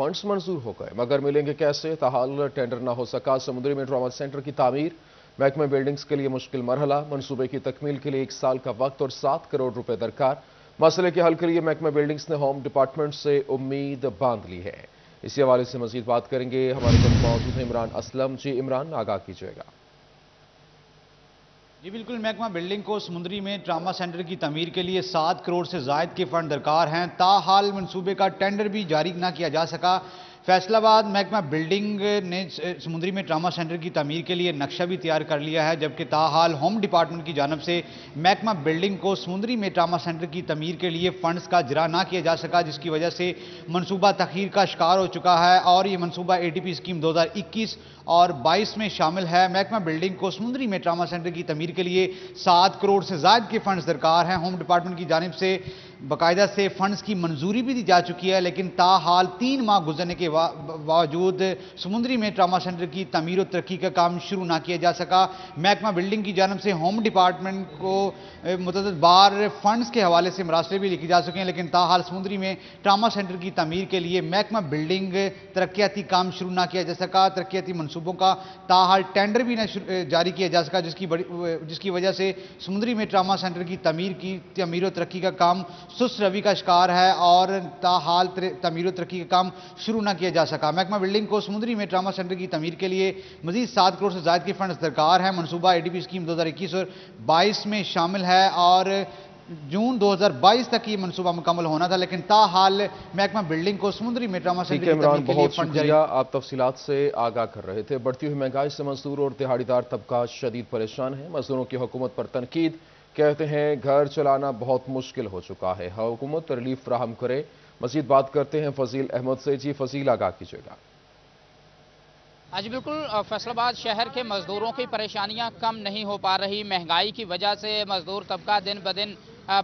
Funds मंजूर हो गए, मगर मिलेंगे कैसे? ताहाल टेंडर न हो सका। समुद्री में ट्रॉमा सेंटर की तामीर, महकमे बिल्डिंग्स के लिए मुश्किल मरहला। मंसूबे की तकमील के लिए 1 साल का वक्त और 7 करोड़ रुपए दरकार। मसले के हल के लिए महकमे बिल्डिंग्स ने होम डिपार्टमेंट से उम्मीद बांध ली है। इसी हवाले से मजीद बात करेंगे, हमारे साथ मौजूद है इमरान असलम। जी इमरान, आगाह कीजिएगा। जी बिल्कुल, महकमा बिल्डिंग को समुद्री में ट्रामा सेंटर की तमीर के लिए 7 करोड़ से जायद के फंड दरकार हैं। ताहाल मंसूबे का टेंडर भी जारी ना किया जा सका। फैसलाबाद महकमा बिल्डिंग ने समुद्री में ट्रामा सेंटर की तमीर के लिए नक्शा भी तैयार कर लिया है, जबकि ताहाल होम डिपार्टमेंट की जानब से महकमा बिल्डिंग को समुद्री में ट्रामा सेंटर की तमीर के लिए फंड्स का जरा ना किया जा सका, जिसकी वजह से मनसूबा तखीर का शिकार हो चुका है और ये मनसूबा ATP स्कीम 2021 और 22 में शामिल है। महकमा बिल्डिंग को समुद्री में ट्रामा सेंटर की तमीर के लिए 7 करोड़ से ज्यादा के फंड्स दरकार हैं। होम डिपार्टमेंट की जानिब से बाकायदा से फंड्स की मंजूरी भी दी जा चुकी है, लेकिन ताहाल 3 माह गुजरने के बावजूद समुद्री में ट्रामा सेंटर की तमीर और तरक्की का काम शुरू ना किया जा सका। महकमा बिल्डिंग की जानिब से होम डिपार्टमेंट को मुतअद्दिद बार फंड्स के हवाले से मरासले भी लिखे जा चुके हैं, लेकिन ताहाल समुद्री में ट्रामा सेंटर की तमीर के लिए महकमा बिल्डिंग तरक्याती काम शुरू ना किया जा सका। तरक्याती मनसूबों का ताहाल टेंडर भी न जारी किया जा सका, जिसकी वजह से समुद्री में ट्रामा सेंटर की तमीर और तरक्की का काम सुस्त रवि का शिकार है और ताहाल तमीर और तरक्की का काम शुरू ना किया जा सका। महकमा बिल्डिंग को समुद्री में ट्रामा सेंटर की तमीर के लिए मजीद 7 करोड़ से ज्यादा के फंड्स दरकार है। मनसूबा ATP स्कीम 2021 और 22 में शामिल है और जून 2022 तक ये मनसूबा मुकम्मल होना था, लेकिन ताहाल महकमा बिल्डिंग को समुद्री में ट्रामा सेंटर की तमीर के लिए फंड जारी। आप तफसीलात से आगाह कर रहे थे। बढ़ती हुई महंगाई से मजदूर और दिहाड़ीदार तबका शदीद परेशान है। मजदूरों की हुकूमत पर तनकीद, कहते हैं घर चलाना बहुत मुश्किल हो चुका है, हुकूमत रिलीफ फराहम करे। मजीद बात करते हैं फजील अहमद से। जी फजील, आगाह कीजिएगा। आज बिल्कुल, फैसलाबाद शहर के मजदूरों की परेशानियां कम नहीं हो पा रही। महंगाई की वजह से मजदूर तबका दिन ब दिन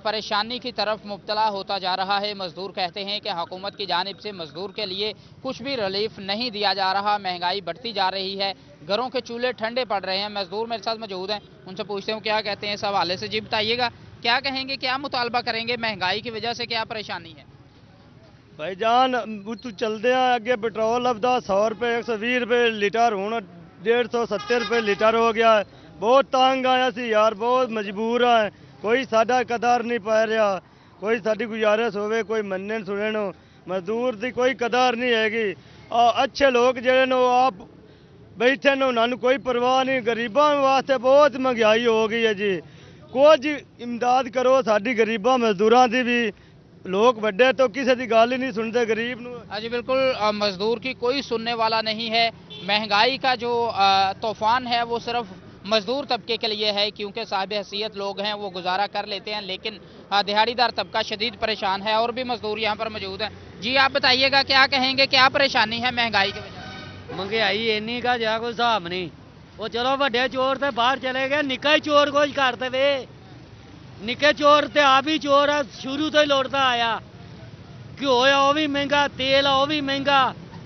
परेशानी की तरफ मुब्तला होता जा रहा है। मजदूर कहते हैं कि हुकूमत की जानिब से मजदूर के लिए कुछ भी रिलीफ नहीं दिया जा रहा। महंगाई बढ़ती जा रही है, घरों के चूल्हे ठंडे पड़ रहे हैं। मजदूर मेरे साथ मौजूद हैं, उनसे पूछते हैं क्या कहते हैं इस हवाले से। जी बताइएगा, क्या कहेंगे, क्या मुतालबा करेंगे? महंगाई की वजह से क्या परेशानी है? भाईजान तू चलते हैं अगे पेट्रोल लभदा 100 रुपये 120 रुपये लीटर, हूँ 150-70 रुपये लीटर हो गया है। बहुत तंग आया सी यार, बहुत मजबूर है। कोई साडा कदर नहीं पै रहा, कोई साडी गुजारिश होवे कोई मन्ने सुने नो। मजदूर की कोई कदर नहीं हैगी। अच्छे लोग जेड़े नो आप बैठे नो, उन्होंने कोई परवाह नहीं। गरीबों वास्ते बहुत महंगाई हो गई है जी, कुछ इमदाद करो साडी गरीबों मजदूरों की भी। लोग बड़े तो किसी की गल ही नहीं सुनते गरीब नूं। जी बिल्कुल, मजदूर की कोई सुनने वाला नहीं है। महंगाई का जो तूफान है वो सिर्फ मजदूर तबके के लिए है, क्योंकि साहिब हैसियत लोग हैं वो गुजारा कर लेते हैं, लेकिन दिहाड़ीदार तबका शदीद परेशान है। और भी मजदूर यहाँ पर मौजूद हैं। जी आप बताइएगा, क्या कहेंगे, क्या परेशानी है महंगाई की वजह? महंगाई इन्नी का जरा कोई हिसाब नहीं। वो चलो बड़े चोर तो बाहर चले गए, निका ही चोर कुछ करते वे। निके चोर ते आप ही चोर है, शुरू तो ही लौटता आया। घ्यो है वो भी महंगा, तेल है वो भी महंगा,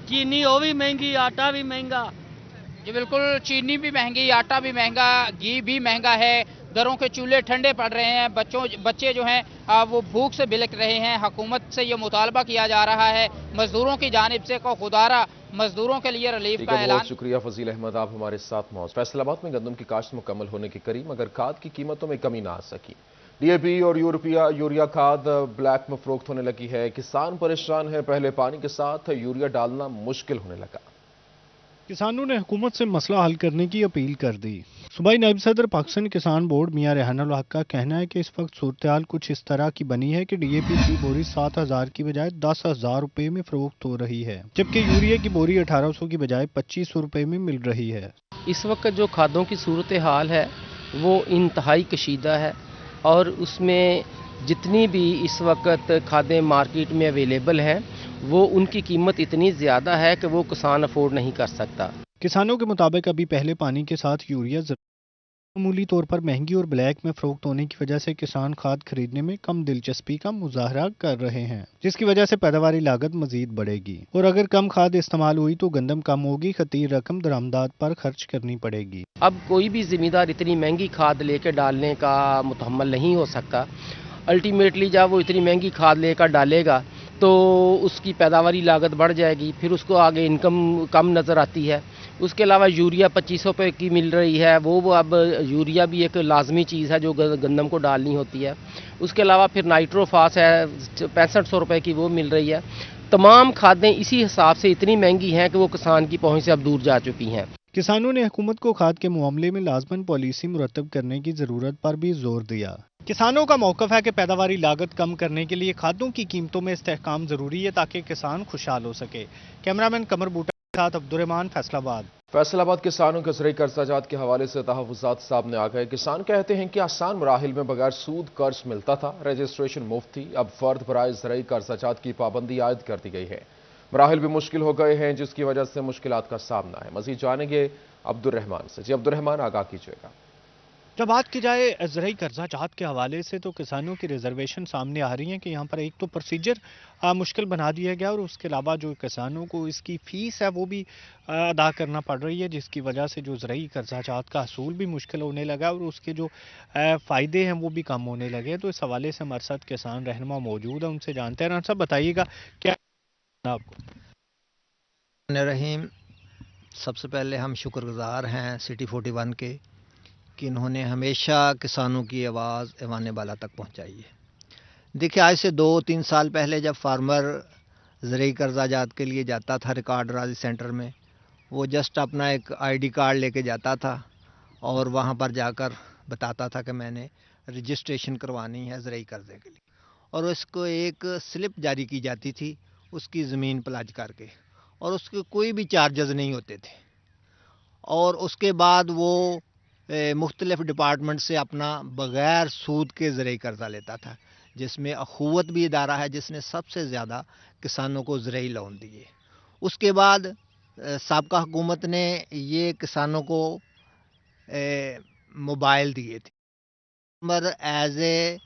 चीनी वो भी महंगी, आटा भी महंगा। जी बिल्कुल, चीनी भी महंगी, आटा भी महंगा, घी भी महंगा है। घरों के चूल्हे ठंडे पड़ रहे हैं। बच्चे जो हैं वो भूख से बिलख रहे हैं। हुकूमत से ये मुतालबा किया जा रहा है मजदूरों की जानिब से को खुदारा मजदूरों के लिए रिलीफ का ऐलान। बहुत शुक्रिया फजील अहमद, आप हमारे साथ मौजूद। फैसलाबाद में गंदम की काश्त मुकम्मल होने के करीब, मगर खाद की कीमतों में कमी ना आ सकी। DAP और यूरिया खाद ब्लैक में फरोख्त होने लगी है। किसान परेशान है, पहले पानी के साथ यूरिया डालना मुश्किल होने लगा। किसानों ने हुकूमत से मसला हल करने की अपील कर दी। सूबाई नायब सदर पाकिस्तान किसान बोर्ड मियां रेहानुल हक का कहना है कि इस वक्त सूरत हाल कुछ इस तरह की बनी है कि DAP की बोरी 7,000 की बजाय 10,000 रुपए में फरोख्त हो रही है, जबकि यूरिया की बोरी 1,800 की बजाय 2,500 रुपए में मिल रही है। इस वक्त जो खादों की सूरत हाल है वो इंतहाई कशीदा है और उसमें जितनी भी इस वक्त खादें मार्केट में अवेलेबल हैं वो उनकी कीमत इतनी ज़्यादा है कि वो किसान अफोर्ड नहीं कर सकता। किसानों के मुताबिक अभी पहले पानी के साथ यूरिया मामूली तौर पर महंगी और ब्लैक में फरोख्त होने की वजह से किसान खाद खरीदने में कम दिलचस्पी का मुजाहरा कर रहे हैं, जिसकी वजह से पैदावारी लागत मजीद बढ़ेगी और अगर कम खाद इस्तेमाल हुई तो गंदम कम होगी, खतीर रकम दरामदात पर खर्च करनी पड़ेगी। अब कोई भी जिम्मेदार इतनी महंगी खाद लेके डालने का मुतहम्मल नहीं हो सकता। अल्टीमेटली जब वो इतनी महंगी खाद लेकर डालेगा तो उसकी पैदावारी लागत बढ़ जाएगी, फिर उसको आगे इनकम कम नज़र आती है। उसके अलावा यूरिया 2500 रुपये की मिल रही है, वो अब यूरिया भी एक लाजमी चीज़ है जो गंदम को डालनी होती है। उसके अलावा फिर नाइट्रोफास है 6500 रुपये की, वो मिल रही है। तमाम खादें इसी हिसाब से इतनी महंगी हैं कि वो किसान की पहुंच से अब दूर जा चुकी हैं। किसानों ने हुकूमत को खाद के मामले में लाजमन पॉलिसी मुरतब करने की ज़रूरत पर भी जोर दिया। किसानों का मौक़िफ़ है कि पैदावारी लागत कम करने के लिए खादों की कीमतों में इस्तेहकाम ज़रूरी है ताकि किसान खुशहाल हो सके। कैमरामैन कमर बूटा के साथ अब्दुर्रहमान, फैसलाबाद। फैसलाबाद किसानों के ज़रूरी कर्जाजात के हवाले से तहफ़्फ़ुज़ात सामने आ गए। किसान कहते हैं कि आसान मराहिल में बगैर सूद कर्ज मिलता था, रजिस्ट्रेशन मुफ्त थी, अब फर्द बराए ज़रूरी कर्जाजात की पाबंदी आयद कर दी गई है। मराहिल भी मुश्किल हो गए हैं जिसकी वजह से मुश्किलात का सामना है। मज़ीद जानेंगे अब्दुर्रहमान से। जी अब्दुर्रहमान, आगाह कीजिएगा। जब बात की जाए ज़रूरी कर्जाजात के हवाले से तो किसानों की रिजर्वेशन सामने आ रही हैं कि यहाँ पर एक तो प्रोसीजर मुश्किल बना दिया गया और उसके अलावा जो किसानों को इसकी फ़ीस है वो भी अदा करना पड़ रही है, जिसकी वजह से जो ज़रूरी कर्जाजात का हसूल भी मुश्किल होने लगा और उसके जो फ़ायदे हैं वो भी कम होने लगे। तो इस हवाले से हमारे साथ किसान रहनुमा मौजूद है, उनसे जानते हैं। सब बताइएगा क्या आपको। रहीम, सबसे पहले हम शुक्रगुजार हैं सिटी 41 के कि इन्होंने हमेशा किसानों की आवाज़ ऐवान बाला तक पहुंचाई है। देखिए, आज से 2-3 साल पहले जब फार्मर ज़रूरी कर्जाजात के लिए जाता था रिकॉर्ड राजी सेंटर में, वो जस्ट अपना एक आईडी कार्ड लेके जाता था और वहाँ पर जाकर बताता था कि मैंने रजिस्ट्रेशन करवानी है ज़रूरी कर्जे के लिए, और उसको एक स्लिप जारी की जाती थी उसकी ज़मीन प्लाज करके, और उसके कोई भी चार्जेस नहीं होते थे। और उसके बाद वो मुख्तलिफ डिपार्टमेंट से अपना बग़ैर सूद के ज़रूरी कर्जा लेता था, जिसमें अखुवत भी इदारा है जिसने सबसे ज़्यादा किसानों को ज़रूरी लोन दिए। उसके बाद साबका हुकूमत ने ये किसानों को मोबाइल दिए थे। मगर एज ए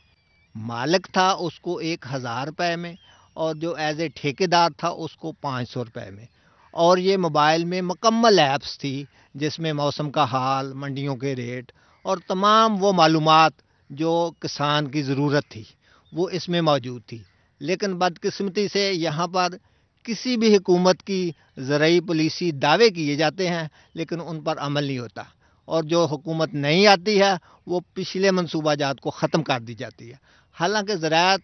मालिक था उसको 1000 रुपये में, और जो एज ए ठेकेदार था उसको 500 रुपये में। और ये मोबाइल में मुकम्मल ऐप्स थी जिसमें मौसम का हाल, मंडियों के रेट और तमाम वो मालूमात जो किसान की ज़रूरत थी वो इसमें मौजूद थी। लेकिन बदकिस्मती से यहाँ पर किसी भी हुकूमत की ज़रूरी पॉलिसी दावे किए जाते हैं लेकिन उन पर अमल नहीं होता, और जो हुकूमत नहीं आती है वो पिछले मनसूबाजात को ख़त्म कर दी जाती है। हालांकि ज़राअत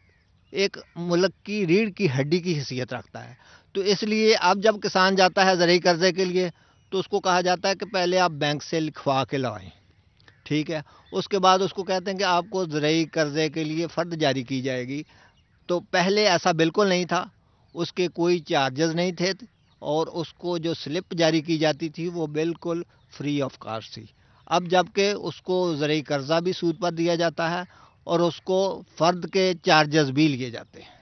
एक मुल्क की रीढ़ की हड्डी की हैसियत रखता है, तो इसलिए अब जब किसान जाता है ज़रूरी कर्जे के लिए तो उसको कहा जाता है कि पहले आप बैंक से लिखवा के लाएं, ठीक है। उसके बाद उसको कहते हैं कि आपको ज़रूरी कर्जे के लिए फ़र्द जारी की जाएगी। तो पहले ऐसा बिल्कुल नहीं था, उसके कोई चार्जेस नहीं थे, और उसको जो स्लिप जारी की जाती थी वो बिल्कुल फ्री ऑफ कॉस्ट थी। अब जबकि उसको ज़रूरी कर्जा भी सूद पर दिया जाता है और उसको फ़र्द के चार्जेस भी लिए जाते हैं।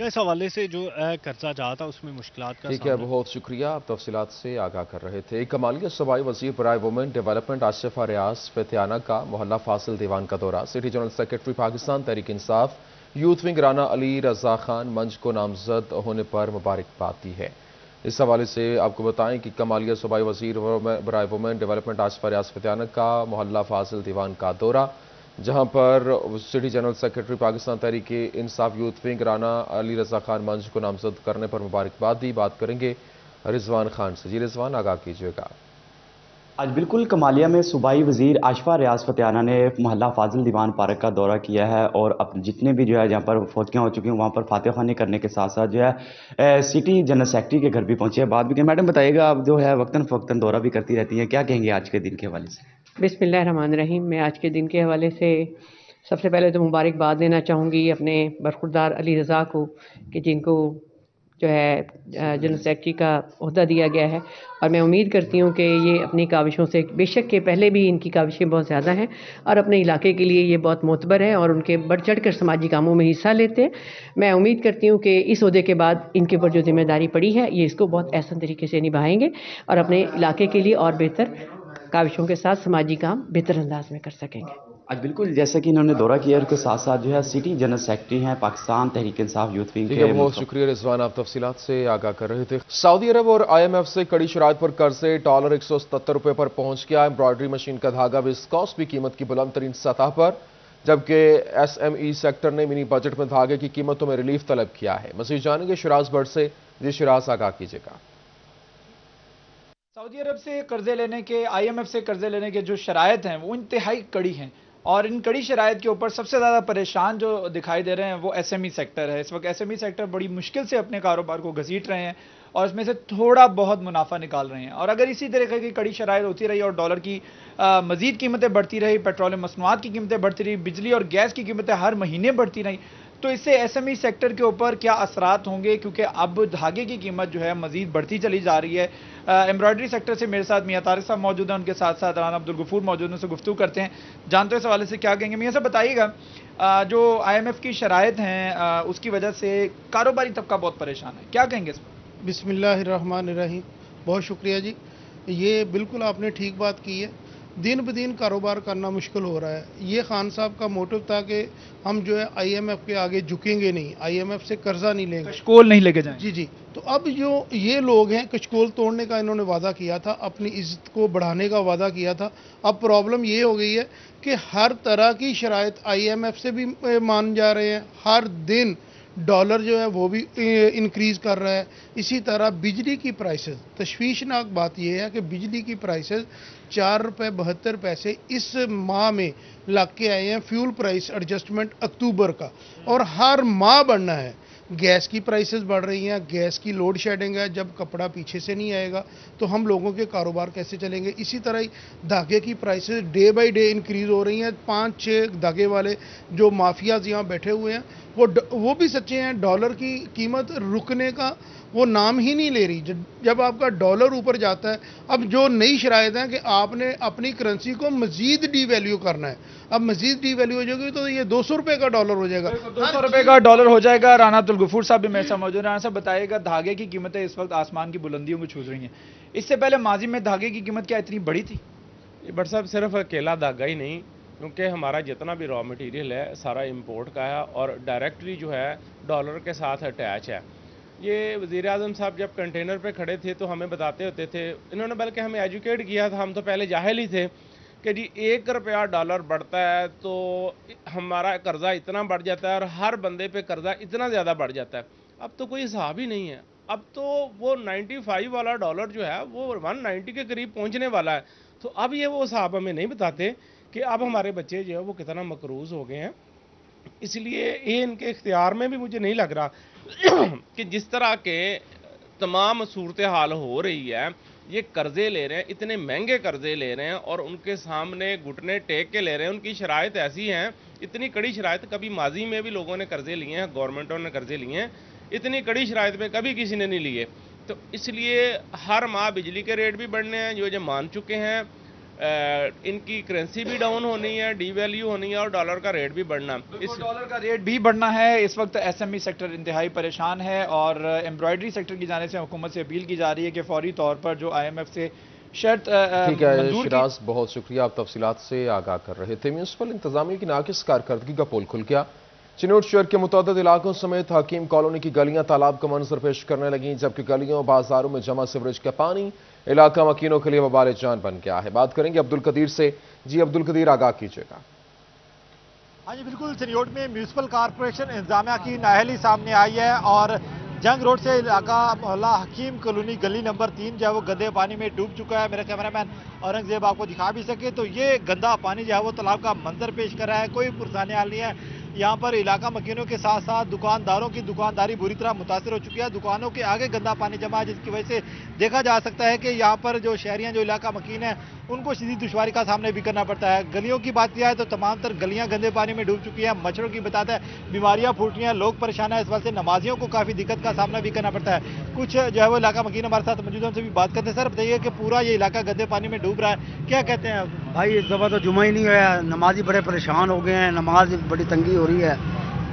इस हवाले से जो कर्जाजात है उसमें मुश्किलात का ठीक है, बहुत शुक्रिया। आप तफसीलात से आगाह कर रहे थे। कमालिया सूबाई वज़ीर बराए वुमेन डेवलपमेंट आसिफा रियाज फतियाना का मोहल्ला फासिल दीवान का दौरा। City general secretary Pakistan Tehreek Insaf youth wing Rana Ali Raza Khan मंच को नामजद होने पर मुबारकबाद दी है। इस हवाले से आपको बताएं कि कमालिया सूबाई वज़ीर बराए वुमेन डेवलपमेंट आसिफा रियाज फतियाना का मोहल्ला फासिल दीवान का दौरा, जहां पर city general secretary Pakistan Tehreek Insaf youth wing Rana Ali Raza Khan मंच को नामजद करने पर मुबारकबाद दी। बात करेंगे रिजवान खान से। जी रिजवान, आगाह कीजिएगा। आज बिल्कुल कमालिया में सूबाई वज़ीर आशिफा रियाज फतियाना ने मोहल्ला फाजिल दीवान पार्क का दौरा किया है और अब जितने भी जो है जहाँ पर फौतियाँ हो चुकी हैं वहाँ पर फातह खानी करने के साथ साथ जो है सिटी जनरल सेक्रेटरी के घर भी पहुँचे हैं। बात भी करें, मैडम बताइएगा, आप जो है वक्तन फ़वक्तन दौरा भी करती रहती हैं, क्या कहेंगे आज के दिन के हवाले से? बिस्मिल्लाहिर्रहमानिर्रहीम। मैं आज के दिन के हवाले से सबसे पहले तो मुबारकबाद देना चाहूँगी अपने बरखुरदार अली रज़ा को कि जिनको जो है जनरल सेक्रेटरी का ओहदा दिया गया है, और मैं उम्मीद करती हूँ कि ये अपनी काविशों से, बेशक के पहले भी इनकी काविशें बहुत ज़्यादा हैं और अपने इलाके के लिए ये बहुत मोतबर है और उनके बढ़ चढ़ कर समाजी कामों में हिस्सा लेते हैं। मैं उम्मीद करती हूँ कि इस ओहदे के बाद इनके ऊपर जो जिम्मेदारी पड़ी है ये इसको बहुत एहसन तरीके से निभाएंगे और अपने इलाके के लिए और बेहतर काविशों के साथ समाजी काम बेहतर अंदाज में कर सकेंगे। आज बिल्कुल जैसा कि इन्होंने दौरा किया, उसके साथ साथ जो है सिटी जनरल सेक्रेटरी हैं पाकिस्तान तहरीक इंसाफ यूथ विंग के। बहुत शुक्रिया रिजवान, आप तफसीलात से आगाह कर रहे थे। सऊदी अरब और IMF से कड़ी शराइत पर कर्जे $177 पर पहुंच गया। एम्ब्रॉयडरी मशीन का धागा विस्कॉस भी कीमत की बुलंद तरीन सतह पर, जबकि SME सेक्टर ने मिनी बजट में धागे की कीमतों में रिलीफ तलब किया है। मज़ीद जानेंगे शिराज बट से। जी शिराज, आगाह कीजिएगा। सऊदी अरब से कर्जे लेने के, IMF से कर्जे लेने के जो शराइत हैं वो इंतहाई कड़ी हैं, और इन कड़ी शराइत के ऊपर सबसे ज़्यादा परेशान जो दिखाई दे रहे हैं वो SME सेक्टर है। इस वक्त SME सेक्टर बड़ी मुश्किल से अपने कारोबार को घसीट रहे हैं और इसमें से थोड़ा बहुत मुनाफा निकाल रहे हैं। और अगर इसी तरीके की कड़ी शराइत होती रही और डॉलर की मज़ीद कीमतें बढ़ती रही, पेट्रोलियम मसनूआत की कीमतें बढ़ती रही, बिजली और गैस की कीमतें हर महीने बढ़ती रही, तो इससे SME सेक्टर के ऊपर क्या असरात होंगे, क्योंकि अब धागे की कीमत जो है मज़ीद बढ़ती चली जा रही है। एम्ब्रॉयडरी सेक्टर से मेरे साथ मियां तारिक साहब मौजूद हैं, उनके साथ साथ राना अब्दुल गफूर मौजूद हैं, उनसे गुफ्तगू करते हैं, जानते हैं इस हवाले से क्या कहेंगे। मियां साहब बताइएगा, जो IMF की शराइत हैं उसकी वजह से कारोबारी तबका बहुत परेशान है, क्या कहेंगे इस पर? बिस्मिल्लाहिर्रहमानिर्रहीम, बहुत शुक्रिया जी। ये बिल्कुल आपने ठीक बात की है, दिन ब दिन कारोबार करना मुश्किल हो रहा है। ये खान साहब का मोटिव था कि हम जो है IMF के आगे झुकेंगे नहीं, IMF से कर्जा नहीं लेंगे, कशकोल नहीं लेके जाएंगे। जी जी। तो अब जो ये लोग हैं, कशकोल तोड़ने का इन्होंने वादा किया था, अपनी इज्जत को बढ़ाने का वादा किया था। अब प्रॉब्लम ये हो गई है कि हर तरह की शराइत IMF से भी मान जा रहे हैं, हर दिन डॉलर जो है वो भी इंक्रीज कर रहा है। इसी तरह बिजली की प्राइसेस, तशवीशनाक बात यह है कि बिजली की प्राइसेस 4 रुपये 72 पैसे इस माह में लग के आए हैं, फ्यूल प्राइस एडजस्टमेंट अक्टूबर का, और हर माह बढ़ना है। गैस की प्राइसेस बढ़ रही हैं, गैस की लोड शेडिंग है, जब कपड़ा पीछे से नहीं आएगा तो हम लोगों के कारोबार कैसे चलेंगे। इसी तरह ही धागे की prices day by day increase हो रही हैं। 5-6 धागे वाले जो माफियाज यहाँ बैठे हुए हैं वो भी सच्चे हैं, डॉलर की कीमत रुकने का वो नाम ही नहीं ले रही। जब आपका डॉलर ऊपर जाता है, अब जो नई शराइत है कि आपने अपनी करेंसी को मजीद डीवैल्यू करना है, अब मजीद डीवैल्यू हो जाएगी तो ये 200 रुपये का डॉलर हो जाएगा, 200 रुपये का डॉलर हो जाएगा। राना अब्दुल गफूर साहब भी मेरे साथ मौजूद हैं। राना साहब बताइएगा, धागे की कीमतें इस वक्त आसमान की बुलंदियों को छू रही हैं, इससे पहले माजी में धागे की कीमत क्या इतनी बड़ी थी? बट साहब सिर्फ अकेला धागा ही नहीं, क्योंकि हमारा जितना भी रॉ मटेरियल है सारा इंपोर्ट का है और डायरेक्टली जो है डॉलर के साथ अटैच है। ये वज़ीर आज़म साहब जब कंटेनर पे खड़े थे तो हमें बताते होते थे, इन्होंने बल्कि हमें एजुकेट किया था, हम तो पहले जाहिल ही थे कि जी 1 रुपया डॉलर बढ़ता है तो हमारा कर्जा इतना बढ़ जाता है और हर बंदे पे कर्जा इतना ज़्यादा बढ़ जाता है। अब तो कोई हिसाब ही नहीं है, अब तो वो 95 वाला डॉलर जो है वो 190 के करीब पहुँचने वाला है। तो अब ये वो हिसाब हमें नहीं बताते कि अब हमारे बच्चे जो है वो कितना मकरूज़ हो गए हैं। इसलिए ये इनके इख्तियार में भी मुझे नहीं लग रहा कि जिस तरह के तमाम सूरत हाल हो रही है, ये कर्जे ले रहे हैं, इतने महंगे कर्जे ले रहे हैं और उनके सामने घुटने टेक के ले रहे हैं। उनकी शराइत ऐसी हैं, इतनी कड़ी शराइत कभी माजी में भी लोगों ने कर्जे लिए हैं, गवर्नमेंटों ने कर्जे लिए हैं, इतनी कड़ी शराइत में कभी किसी ने नहीं लिए। तो इसलिए हर माह बिजली के रेट भी बढ़ने हैं, जो मान चुके हैं, इनकी करेंसी भी डाउन होनी है, डीवैल्यू होनी है और डॉलर का रेट भी बढ़ना। इस डॉलर का रेट भी बढ़ना है। इस वक्त SME सेक्टर इंतहाई परेशान है और एम्ब्रॉयडरी सेक्टर की जाने से हुकूमत से अपील की जा रही है कि फौरी तौर पर जो IMF से शर्त ठीक है शिराज, बहुत शुक्रिया, आप तफसीलात से आगाह कर रहे थे। म्यूनसिपल इंतजामिया की नाकिस कारकर्दगी का पोल खुल गया। चिनोट शहर के मुतअद्दिद इलाकों समेत हकीम कॉलोनी की गलियां तालाब का मंजर पेश करने लगीं, जबकि गलियों बाजारों में जमा सीवरेज का पानी इलाका मकीनों के लिए वबाल जान बन गया है। बात करेंगे अब्दुल कदीर से। जी अब्दुल कदीर, आगाह कीजिएगा। हाँ जी बिल्कुल, चिनोट में म्यूनसिपल कॉरपोरेशन इंतजामिया की नाअहली सामने आई है और जंग रोड से इलाका मोहल्ला हकीम कॉलोनी गली नंबर 3 जो है वो गंदे पानी में डूब चुका है। मेरा कैमरामैन औरंगजेब आपको दिखा भी सके तो ये गंदा पानी जो है वो तालाब का मंजर पेश कर रहा है। कोई पुरसानी हाल नहीं है। यहाँ पर इलाका मकीनों के साथ साथ दुकानदारों की दुकानदारी बुरी तरह मुतासर हो चुकी है। दुकानों के आगे गंदा पानी जमा है, जिसकी वजह से देखा जा सकता है कि यहाँ पर जो शहरियाँ जो इलाका मकीन है उनको शदीद दुश्वारी का सामना भी करना पड़ता है। गलियों की बात किया है तो तमाम तर गलियाँ गंदे पानी में डूब चुकी हैं। मच्छरों की बताता है, बीमारियाँ फूट रही हैं, लोग परेशान है। इस वजह से नमाजियों को काफ़ी दिक्कत का सामना भी करना पड़ता है। कुछ जो है वो इलाका मकीन हमारे साथ मौजूद है, उनसे भी बात करते हैं। सर बताइए कि पूरा ये इलाका गंदे पानी में डूब रहा है, क्या कहते हैं भाई? इस दफ़ा तो जुमा ही नहीं हुआ, नमाजी बड़े परेशान हो गए हैं, नमाज बड़ी तंगी हो रही है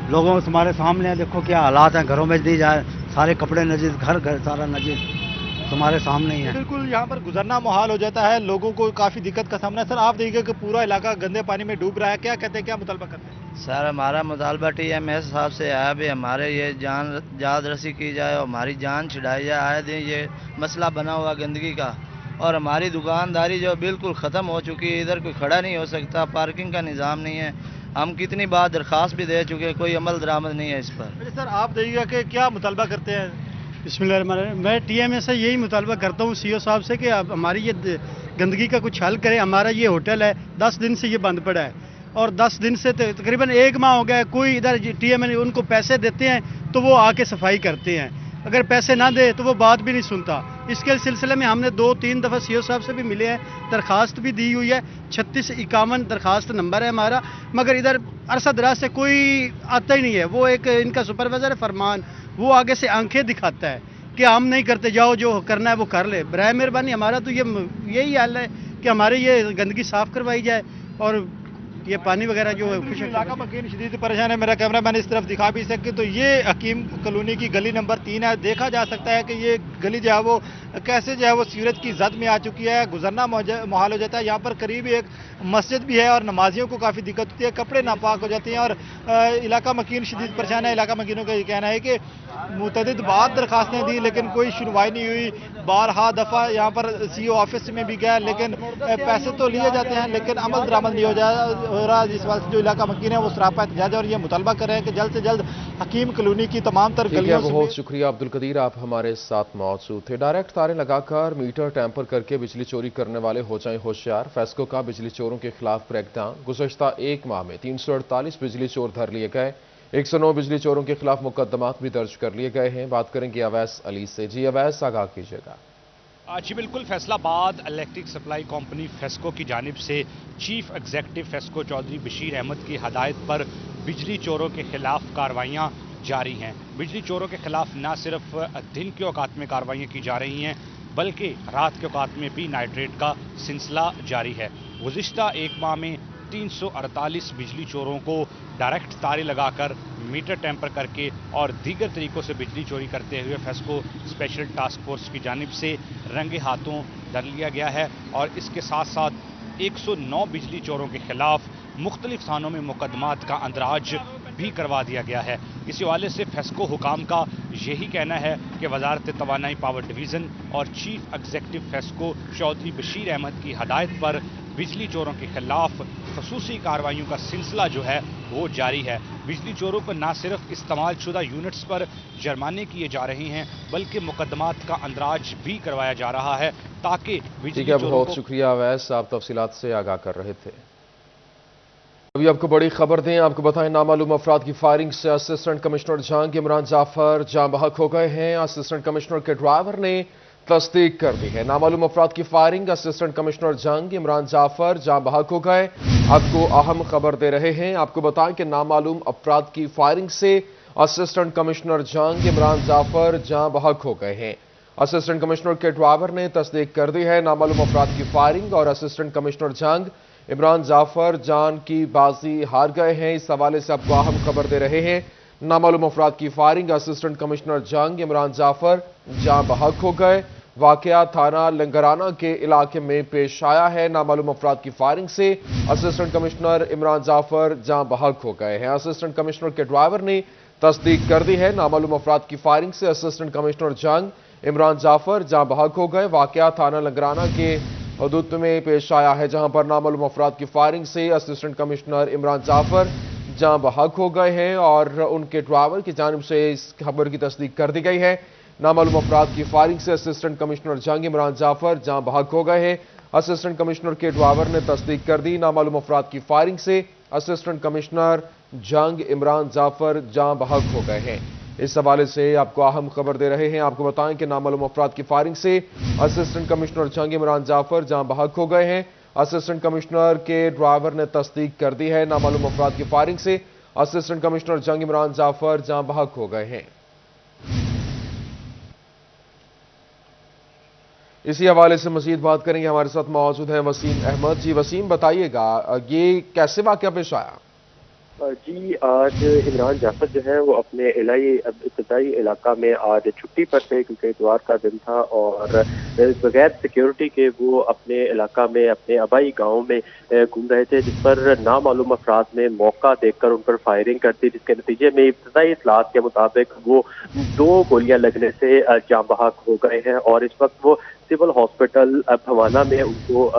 लोगों को। हमारे सामने है, देखो क्या हालात हैं, घरों में दी जाए सारे कपड़े नजीज, घर सारा नजीज तुम्हारे सामने ही है। बिल्कुल यहाँ पर गुजरना मुहाल हो जाता है, लोगों को काफ़ी दिक्कत का सामना है। सर आप देखिए कि पूरा इलाका गंदे पानी में डूब रहा है, क्या कहते हैं, क्या मुतालबा करते हैं? सर हमारा मुतालबा TMS साहब से आया भी हमारे ये जान याद रसी की जाए और हमारी जान छिड़ाई जाए। आए दिन ये मसला बना हुआ गंदगी का और हमारी दुकानदारी जो बिल्कुल ख़त्म हो चुकी है। इधर कोई खड़ा नहीं हो सकता, पार्किंग का निज़ाम नहीं है, ہم کتنی بار درخواست بھی دے چکے, کوئی عمل درآمد نہیں ہے اس پر. سر آپ دیکھیے گا کہ کیا مطالبہ کرتے ہیں. بسم اللہ الرحمن الرحیم. میں ٹی ایم اے سے یہی مطالبہ کرتا ہوں سی او صاحب سے کہ آپ ہماری یہ گندگی کا کچھ حل کریں. ہمارا یہ ہوٹل ہے 10 دن سے یہ بند پڑا ہے اور 10 دن سے تقریباً 1 ماہ ہو گیا ہے. کوئی ادھر ٹی ایم اے ان کو پیسے دیتے ہیں تو وہ آ کے صفائی کرتے ہیں, اگر پیسے نہ دے تو وہ بات بھی نہیں سنتا. اس کے سلسلے میں ہم نے 2-3 دفعہ سی او صاحب سے بھی ملے ہیں, درخواست بھی دی ہوئی ہے. 3651 درخواست نمبر ہے ہمارا, مگر ادھر عرصہ دراز سے کوئی آتا ہی نہیں ہے. وہ ایک ان کا سپروائزر ہے فرمان, وہ آگے سے آنکھیں دکھاتا ہے کہ ہم نہیں کرتے, جاؤ جو کرنا ہے وہ کر لے. برائے مہربانی ہمارا تو یہی حال ہے کہ ہمارے یہ گندگی صاف کروائی جائے اور یہ پانی وغیرہ جو علاقہ مکین شدید پریشان ہے. میرا کیمرہ مین اس طرف دکھا بھی سکے تو یہ حکیم کالونی کی گلی نمبر 3 ہے. دیکھا جا سکتا ہے کہ یہ گلی جو ہے وہ کیسے جو ہے وہ سیورج کی زد میں آ چکی ہے, گزرنا محال ہو جاتا ہے. یہاں پر قریب ایک مسجد بھی ہے اور نمازیوں کو کافی دقت ہوتی ہے, کپڑے ناپاک ہو جاتے ہیں اور علاقہ مکین شدید پریشان ہے. علاقہ مکینوں کا یہ کہنا ہے کہ متعدد بار درخواستیں دی لیکن کوئی سنوائی نہیں ہوئی. بارہا دفعہ یہاں پر سی او آفس میں بھی گیا لیکن پیسے تو لیے جاتے ہیں لیکن عمل درآمد نہیں ہو رہا. جس وجہ سے جو علاقہ مکین ہے وہ سراپا احتجاج ہے اور یہ مطالبہ کر رہے ہیں کہ جلد سے جلد حکیم کالونی کی تمام تر گلیوں سے. بہت شکریہ عبدالقدیر, آپ ہمارے ساتھ موجود تھے. ڈائریکٹ تاریں لگا کر میٹر ٹیمپر کر کے بجلی چوری کرنے والے ہو جائیں ہوشیار. فیسکو کا بجلی چوروں کے خلاف بریک ڈاؤن. گزشتہ 1 ماہ میں 348 بجلی چور دھر لیے گئے. 109 بجلی چوروں کے خلاف مقدمات بھی درج کر لیے گئے ہیں. بات کریں گے اویس علی سے. جی اویس, آگاہ کیجیے گا. جی بالکل, فیصل آباد الیکٹرک سپلائی کمپنی فیسکو کی جانب سے چیف ایگزیکٹو فیسکو چودھری بشیر احمد کی ہدایت پر بجلی چوروں کے خلاف کارروائیاں جاری ہیں. بجلی چوروں کے خلاف نہ صرف دن کے اوقات میں کارروائیاں کی جا رہی ہیں بلکہ رات کے اوقات میں بھی نائٹ ریڈ کا سلسلہ جاری ہے. گزشتہ 1 ماہ میں 348 بجلی چوروں کو ڈائریکٹ تارے لگا کر میٹر ٹیمپر کر کے اور دیگر طریقوں سے بجلی چوری کرتے ہوئے فیسکو اسپیشل ٹاسک فورس کی جانب سے رنگے ہاتھوں دھر لیا گیا ہے. اور اس کے ساتھ ساتھ 109 بجلی چوروں کے خلاف مختلف تھانوں میں مقدمات کا اندراج بھی کروا دیا گیا ہے. اسی حوالے سے فیسکو حکام کا یہی کہنا ہے کہ وزارت توانائی پاور ڈویژن اور چیف ایگزیکٹو فیسکو چودھری بشیر احمد کی ہدایت پر بجلی چوروں کے خلاف خصوصی کارروائیوں کا سلسلہ جو ہے وہ جاری ہے. بجلی چوروں کو نہ صرف استعمال شدہ یونٹس پر جرمانے کیے جا رہے ہیں بلکہ مقدمات کا اندراج بھی کروایا جا رہا ہے تاکہ بجلی چوروں کو. بہت شکریہ اویس, آپ تفصیلات سے آگاہ کر رہے تھے. ابھی آپ کو بڑی خبر دیں, آپ کو بتائیں نامعلوم افراد کی فائرنگ سے اسسٹنٹ کمشنر جنگ عمران جعفر جاں بحق ہو گئے ہیں. اسسٹنٹ کمشنر کے ڈرائیور نے تصدیق کر دی ہے. نامعلوم افراد کی فائرنگ, اسسٹنٹ کمشنر جنگ عمران جعفر جاں بحق ہو گئے. آپ کو اہم خبر دے رہے ہیں. آپ کو بتائیں کہ نامعلوم افراد کی فائرنگ سے اسسٹنٹ کمشنر جنگ عمران جعفر جاں بحق ہو گئے ہیں. اسسٹنٹ کمشنر کے ڈرائیور نے تصدیق کر دی ہے. نامعلوم افراد کی فائرنگ اور اسسٹنٹ کمشنر جنگ عمران جعفر جان کی بازی ہار گئے ہیں. اس حوالے سے آپ کو اہم خبر دے رہے ہیں. نامعلوم افراد کی فائرنگ, اسسٹنٹ کمشنر جنگ عمران جعفر جاں بحق ہو گئے. واقعہ تھانہ لنگرانہ کے علاقے میں پیش آیا ہے. نامعلوم افراد کی فائرنگ سے اسسٹنٹ کمشنر عمران جعفر جاں بحق ہو گئے ہیں. اسسٹنٹ کمشنر کے ڈرائیور نے تصدیق کر دی ہے. نامعلوم افراد کی فائرنگ سے اسسٹنٹ کمشنر جنگ عمران جعفر جاں بحق ہو گئے. واقعہ تھانہ لنگرانہ کے حدود میں پیش آیا ہے جہاں پر نامعلوم افراد کی فائرنگ سے اسسٹنٹ کمشنر عمران جعفر جاں بحق ہو گئے ہیں اور ان کے ڈرائیور کی جانب سے اس خبر کی تصدیق کر دی گئی ہے. نامعلوم افراد کی فائرنگ سے اسسٹنٹ کمشنر جنگ عمران جعفر جاں بحق ہو گئے ہیں. اسسٹنٹ کمشنر کے ڈرائیور نے تصدیق کر دی. نامعلوم افراد کی فائرنگ سے اسسٹنٹ کمشنر جنگ عمران جعفر جاں بحق ہو گئے ہیں. اس حوالے سے آپ کو اہم خبر دے رہے ہیں. آپ کو بتائیں کہ نامعلوم افراد کی فائرنگ سے اسسٹنٹ کمشنر جنگ عمران جعفر جاں بحق ہو گئے ہیں. اسسٹنٹ کمشنر کے ڈرائیور نے تصدیق کر دی ہے. نامعلوم افراد کی فائرنگ سے اسسٹنٹ کمشنر جنگ عمران جعفر جاں بحق ہو گئے ہیں. اسی حوالے سے مزید بات کریں گے. ہمارے ساتھ موجود ہیں وسیم احمد. جی وسیم, بتائیے گا یہ کیسے واقعہ پیش آیا؟ جی آج عمران جعفر جو ہے وہ اپنے ابتدائی علاقہ میں آج چھٹی پر تھے کیونکہ اتوار کا دن تھا اور بغیر سیکیورٹی کے وہ اپنے علاقہ میں اپنے آبائی گاؤں میں گھوم رہے تھے جس پر نامعلوم افراد نے موقع دیکھ کر ان پر فائرنگ کر دی جس کے نتیجے میں ابتدائی اطلاعات کے مطابق وہ 2 گولیاں لگنے سے جاں بحق ہو گئے ہیں اور اس وقت وہ सिविल हॉस्पिटल भवाना में उनको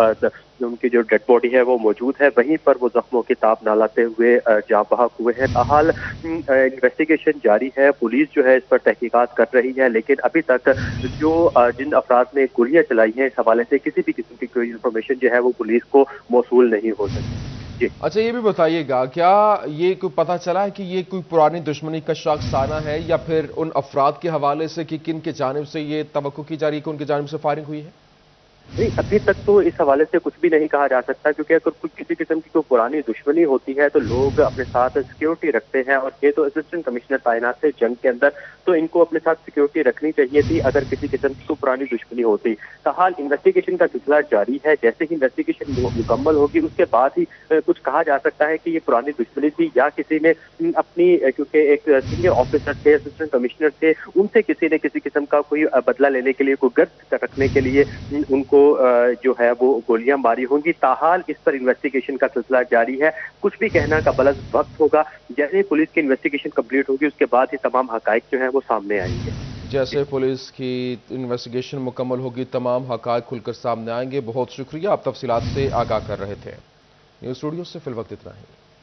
उनकी जो डेड बॉडी है वो मौजूद है, वहीं पर वो जख्मों की ताप ना लाते हुए जाँ बहक हुए हैं। ताहाल इन्वेस्टिगेशन जारी है, पुलिस जो है इस पर तहकीकात कर रही है, लेकिन अभी तक जो जिन अफराद ने गोलियां चलाई हैं इस हवाले से किसी भी किस्म की कोई इन्फॉर्मेशन जो है वो पुलिस को मौसूल नहीं हो सकती। जी अच्छा, ये भी बताइएगा, क्या ये कोई पता चला है कि ये कोई पुरानी दुश्मनी का शख्साना है या फिर उन अफराद के हवाले से कि किन के जानिब से ये तवक्को की जा रही है कि उनकी जानिब से फायरिंग हुई है? नहीं, अभी तक तो इस हवाले से कुछ भी नहीं कहा जा सकता, क्योंकि अगर कुछ किसी किस्म की कोई पुरानी दुश्मनी होती है तो लोग अपने साथ सिक्योरिटी रखते हैं, और ये तो असिस्टेंट कमिश्नर तैनात थे जंग के अंदर, तो इनको अपने साथ सिक्योरिटी रखनी चाहिए थी अगर किसी किस्म की कोई पुरानी दुश्मनी होती। ताहाल इन्वेस्टिगेशन का सिलसिला जारी है, जैसे ही इन्वेस्टिगेशन मुकम्मल होगी उसके बाद ही कुछ कहा जा सकता है कि ये पुरानी दुश्मनी थी या किसी ने अपनी, क्योंकि एक सीनियर ऑफिसर थे, असिस्टेंट कमिश्नर थे, उनसे किसी ने किसी किस्म का कोई बदला लेने के लिए, कोई गर्द रखने के लिए उनको जो है वो गोलियां मारी होंगी। ताहाल इस पर इन्वेस्टिगेशन का सिलसिला जारी है, कुछ भी कहना का बलस वक्त होगा। जैसे ही पुलिस की इन्वेस्टिगेशन कंप्लीट होगी उसके बाद ही तमाम हकाइक जो है वो सामने आएंगे। जैसे पुलिस की इन्वेस्टिगेशन मुकम्मल होगी तमाम हकाइक खुलकर सामने आएंगे। बहुत शुक्रिया, आप तफसीलात से आगाह कर रहे थे। न्यूज़ स्टूडियो से फिल वक्त इतना ही।